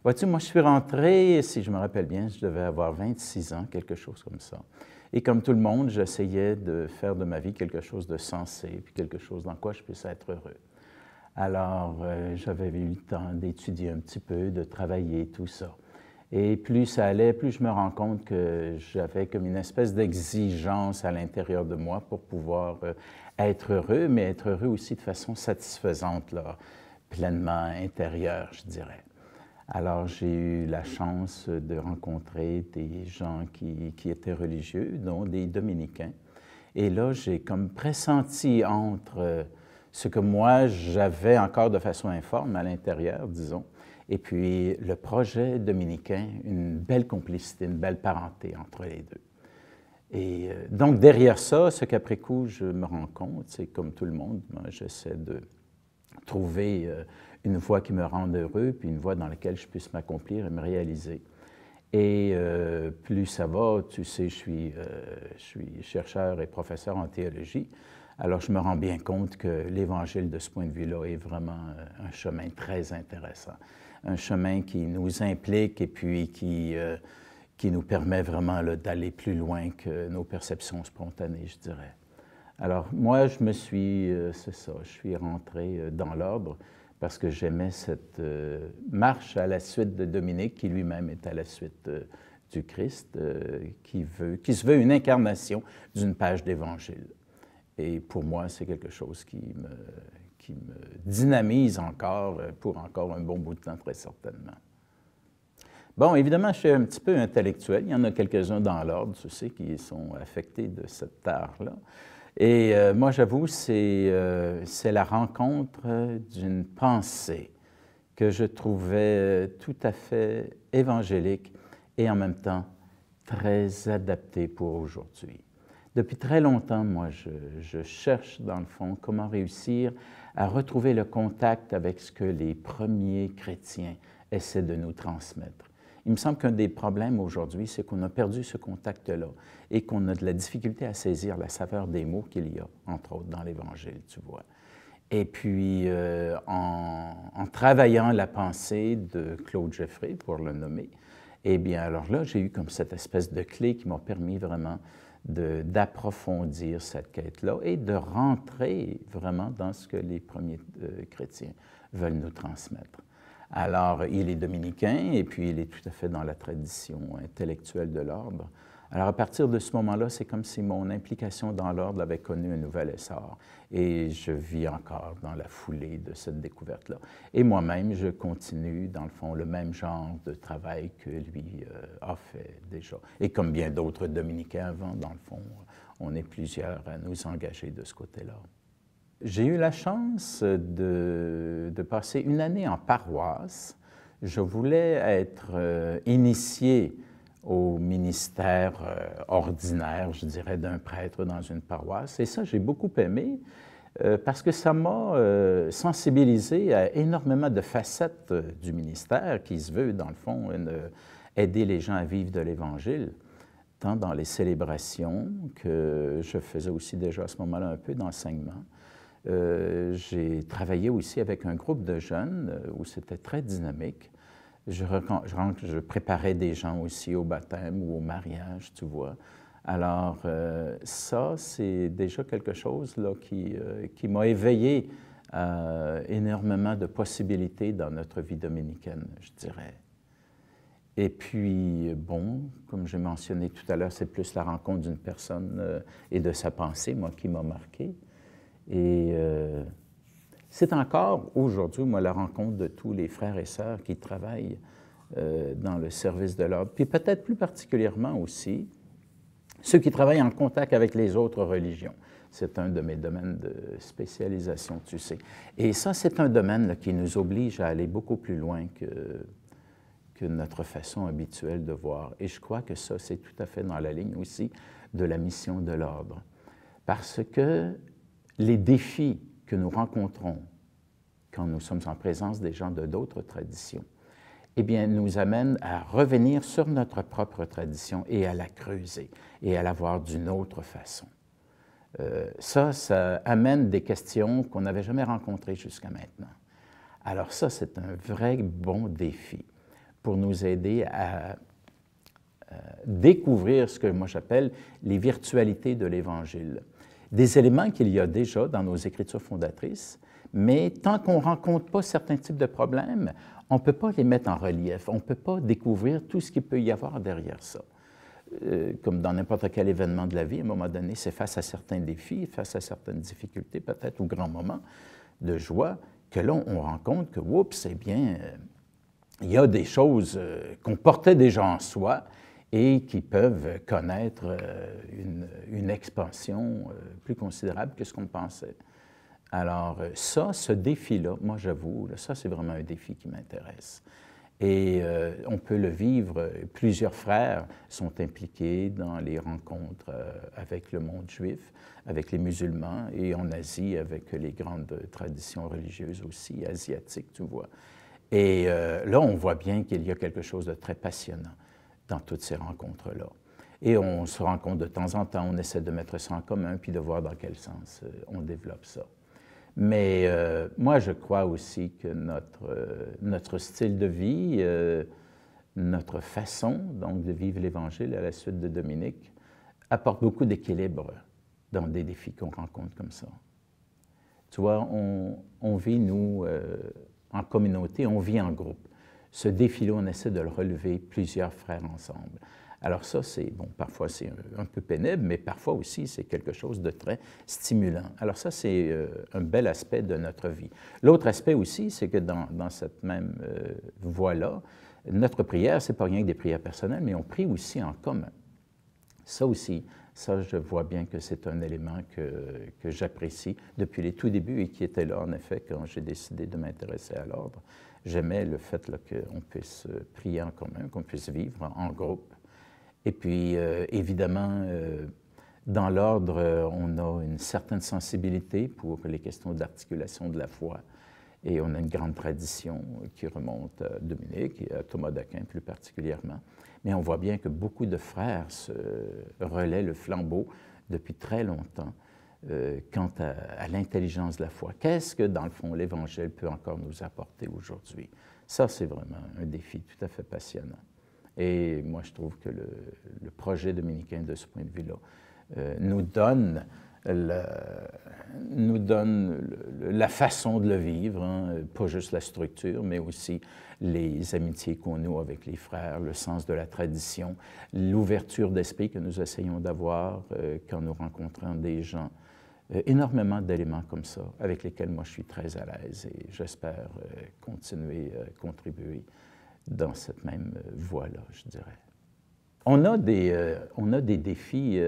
Vois-tu, moi, je suis rentré, si je me rappelle bien, je devais avoir 26 ans, quelque chose comme ça. Et comme tout le monde, j'essayais de faire de ma vie quelque chose de sensé, puis quelque chose dans quoi je puisse être heureux. Alors, j'avais eu le temps d'étudier un petit peu, de travailler, tout ça. Et plus ça allait, plus je me rends compte que j'avais comme une espèce d'exigence à l'intérieur de moi pour pouvoir être heureux, mais être heureux aussi de façon satisfaisante, là, pleinement intérieure, je dirais. Alors, j'ai eu la chance de rencontrer des gens qui étaient religieux, dont des dominicains. Et là, j'ai comme pressenti entre ce que moi, j'avais encore de façon informe à l'intérieur, disons, et puis le projet dominicain, une belle complicité, une belle parenté entre les deux. Et donc, derrière ça, ce qu'après coup, je me rends compte, c'est comme tout le monde, moi, j'essaie de trouver une voie qui me rende heureux, puis une voie dans laquelle je puisse m'accomplir et me réaliser. Et plus ça va, tu sais, je suis chercheur et professeur en théologie, alors je me rends bien compte que l'Évangile, de ce point de vue-là, est vraiment un chemin très intéressant, un chemin qui nous implique et puis qui nous permet vraiment d'aller plus loin que nos perceptions spontanées, je dirais. Alors, moi, c'est ça, je suis rentré dans l'ordre parce que j'aimais cette marche à la suite de Dominique, qui lui-même est à la suite du Christ, qui se veut une incarnation d'une page d'Évangile. Et pour moi, c'est quelque chose qui me dynamise encore pour encore un bon bout de temps, très certainement. Bon, évidemment, je suis un petit peu intellectuel. Il y en a quelques-uns dans l'ordre, tu sais, qui sont affectés de cette tare-là. Et moi, j'avoue, c'est la rencontre d'une pensée que je trouvais tout à fait évangélique et en même temps très adaptée pour aujourd'hui. Depuis très longtemps, moi, je cherche, dans le fond, comment réussir à retrouver le contact avec ce que les premiers chrétiens essaient de nous transmettre. Il me semble qu'un des problèmes aujourd'hui, c'est qu'on a perdu ce contact-là et qu'on a de la difficulté à saisir la saveur des mots qu'il y a, entre autres, dans l'Évangile, tu vois. Et puis, en travaillant la pensée de Claude Jeffrey, pour le nommer, eh bien, alors là, j'ai eu comme cette espèce de clé qui m'a permis vraiment d'approfondir cette quête-là et de rentrer vraiment dans ce que les premiers chrétiens veulent nous transmettre. Alors, il est dominicain et puis il est tout à fait dans la tradition intellectuelle de l'ordre. Alors, à partir de ce moment-là, c'est comme si mon implication dans l'ordre avait connu un nouvel essor et je vis encore dans la foulée de cette découverte-là. Et moi-même, je continue, dans le fond, le même genre de travail que lui a fait déjà. Et comme bien d'autres dominicains avant, dans le fond, on est plusieurs à nous engager de ce côté-là. J'ai eu la chance de passer une année en paroisse. Je voulais être initié au ministère ordinaire, je dirais, d'un prêtre dans une paroisse. Et ça, j'ai beaucoup aimé parce que ça m'a sensibilisé à énormément de facettes du ministère qui se veut, dans le fond, aider les gens à vivre de l'Évangile, tant dans les célébrations que je faisais aussi déjà à ce moment-là un peu d'enseignement. J'ai travaillé aussi avec un groupe de jeunes où c'était très dynamique. Je préparais des gens aussi au baptême ou au mariage, tu vois. Alors, ça, c'est déjà quelque chose là, qui m'a éveillé à énormément de possibilités dans notre vie dominicaine, je dirais. Et puis, bon, comme j'ai mentionné tout à l'heure, c'est plus la rencontre d'une personne et de sa pensée, moi, qui m'a marqué. Et c'est encore aujourd'hui, moi, la rencontre de tous les frères et sœurs qui travaillent dans le service de l'ordre, puis peut-être plus particulièrement aussi ceux qui travaillent en contact avec les autres religions. C'est un de mes domaines de spécialisation, tu sais. Et ça, c'est un domaine là, qui nous oblige à aller beaucoup plus loin que notre façon habituelle de voir. Et je crois que ça, c'est tout à fait dans la ligne aussi de la mission de l'ordre. Parce que les défis que nous rencontrons quand nous sommes en présence des gens de d'autres traditions, eh bien, nous amènent à revenir sur notre propre tradition et à la creuser et à la voir d'une autre façon. Ça amène des questions qu'on n'avait jamais rencontrées jusqu'à maintenant. Alors ça, c'est un vrai bon défi. pour nous aider à découvrir ce que moi j'appelle les virtualités de l'Évangile. Des éléments qu'il y a déjà dans nos Écritures fondatrices, mais tant qu'on ne rencontre pas certains types de problèmes, on ne peut pas les mettre en relief, on ne peut pas découvrir tout ce qu'il peut y avoir derrière ça. Comme dans n'importe quel événement de la vie, à un moment donné, c'est face à certains défis, face à certaines difficultés, peut-être ou grands moments de joie, que là, on rend compte que, oups, eh bien, il y a des choses qu'on portait déjà en soi et qui peuvent connaître une expansion plus considérable que ce qu'on pensait. Alors ça, ce défi-là, moi j'avoue, ça c'est vraiment un défi qui m'intéresse. Et on peut le vivre, plusieurs frères sont impliqués dans les rencontres avec le monde juif, avec les musulmans, et en Asie avec les grandes traditions religieuses aussi, asiatiques, tu vois. Et là, on voit bien qu'il y a quelque chose de très passionnant dans toutes ces rencontres-là. Et on se rend compte de temps en temps, on essaie de mettre ça en commun, puis de voir dans quel sens on développe ça. Mais moi, je crois aussi que notre style de vie, notre façon donc de vivre l'Évangile à la suite de Dominique, apporte beaucoup d'équilibre dans des défis qu'on rencontre comme ça. Tu vois, on vit, nous, en communauté, on vit en groupe. Ce défi-là, on essaie de le relever plusieurs frères ensemble. Alors ça, c'est, bon, parfois c'est un peu pénible, mais parfois aussi c'est quelque chose de très stimulant. Alors ça, c'est un bel aspect de notre vie. L'autre aspect aussi, c'est que dans cette même voie-là, notre prière, c'est pas rien que des prières personnelles, mais on prie aussi en commun. Ça aussi, ça, je vois bien que c'est un élément que j'apprécie depuis les tout débuts et qui était là, en effet, quand j'ai décidé de m'intéresser à l'ordre. J'aimais le fait qu'on puisse prier en commun, qu'on puisse vivre en groupe. Et puis, évidemment, dans l'ordre, on a une certaine sensibilité pour les questions d'articulation de la foi. Et on a une grande tradition qui remonte à Dominique et à Thomas d'Aquin plus particulièrement. Mais on voit bien que beaucoup de frères se relaient le flambeau depuis très longtemps quant à l'intelligence de la foi. Qu'est-ce que, dans le fond, l'Évangile peut encore nous apporter aujourd'hui? Ça, c'est vraiment un défi tout à fait passionnant. Et moi, je trouve que le projet dominicain, de ce point de vue-là, nous donne la façon de le vivre, hein, pas juste la structure, mais aussi les amitiés qu'on noue avec les frères, le sens de la tradition, l'ouverture d'esprit que nous essayons d'avoir quand nous rencontrons des gens. Énormément d'éléments comme ça, avec lesquels moi je suis très à l'aise et j'espère continuer à contribuer dans cette même voie-là, je dirais. On a des défis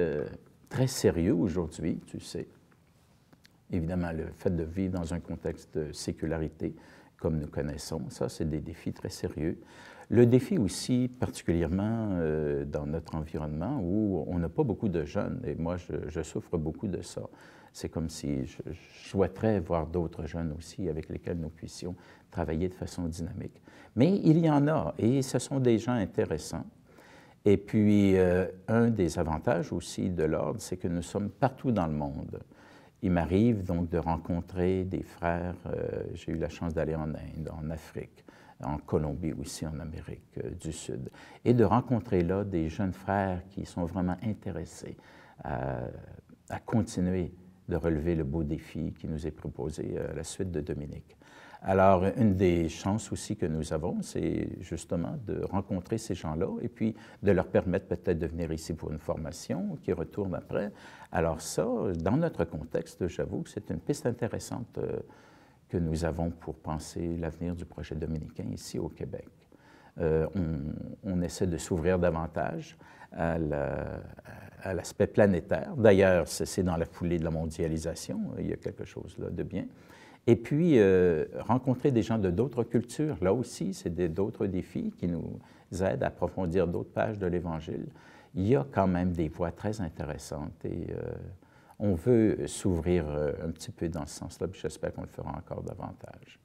très sérieux aujourd'hui, tu sais. Évidemment, le fait de vivre dans un contexte de sécularité comme nous connaissons, ça, c'est des défis très sérieux. Le défi aussi, particulièrement dans notre environnement, où on n'a pas beaucoup de jeunes, et moi, je souffre beaucoup de ça. C'est comme si je souhaiterais voir d'autres jeunes aussi avec lesquels nous puissions travailler de façon dynamique. Mais il y en a, et ce sont des gens intéressants. Et puis, un des avantages aussi de l'Ordre, c'est que nous sommes partout dans le monde. Il m'arrive donc de rencontrer des frères, j'ai eu la chance d'aller en Inde, en Afrique, en Colombie aussi, en Amérique du Sud, et de rencontrer là des jeunes frères qui sont vraiment intéressés à continuer de relever le beau défi qui nous est proposé à la suite de Dominique. Alors, une des chances aussi que nous avons, c'est justement de rencontrer ces gens-là et puis de leur permettre peut-être de venir ici pour une formation, qui retournent après. Alors ça, dans notre contexte, j'avoue que c'est une piste intéressante que nous avons pour penser l'avenir du projet dominicain ici au Québec. On essaie de s'ouvrir davantage à l'aspect planétaire. D'ailleurs, c'est dans la foulée de la mondialisation, il y a quelque chose là de bien. Et puis, rencontrer des gens de d'autres cultures, là aussi, c'est d'autres défis qui nous aident à approfondir d'autres pages de l'Évangile. Il y a quand même des voies très intéressantes et on veut s'ouvrir un petit peu dans ce sens-là, puis j'espère qu'on le fera encore davantage.